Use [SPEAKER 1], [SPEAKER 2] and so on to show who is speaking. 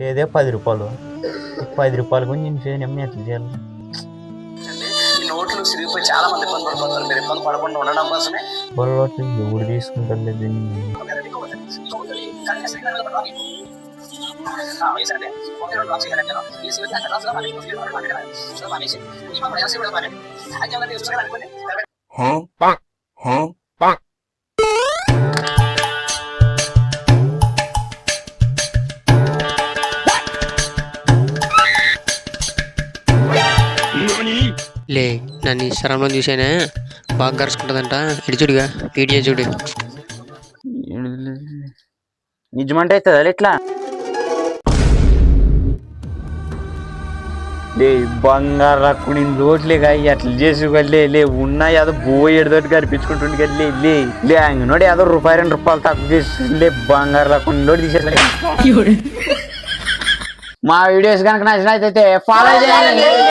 [SPEAKER 1] లేదే 10 రూపాయలు. 10 రూపాయలు కూడా నేను చేయను ఎట్లా చేయాలి?
[SPEAKER 2] ఈ నోట్లు సిరిగిపోయి చాలా మంది ఇబ్బంది పడిపోతారు. మీరు ఇబ్బంది పడకుండా ఉండడం కోసమే
[SPEAKER 1] ఎవరు తీసుకుంటారు దీన్ని?
[SPEAKER 3] లే నన్ను ఇన్స్టాగ్రామ్లో చూసానే బాగా గరుచుకుంటుందంట. ఇటు చూడుగా వీడియో చూడు.
[SPEAKER 4] నిజమంటే అవుతుంది ఎట్లా? లే బంగారు రక్కు నేను రోడ్లేగా అట్లా చేసి లే ఉన్నాయి అదో బోయేడుతోటి కనిపించుకుంటుండే కదా లే లే అంగనోడు ఏదో రూపాయి 2 రూపాయలు తక్కువ చేసి లే బంగారు రక్కు నోటి తీసేసా. మా వీడియోస్ కనుక నచ్చినట్లయితే ఫాలో చేయాలి.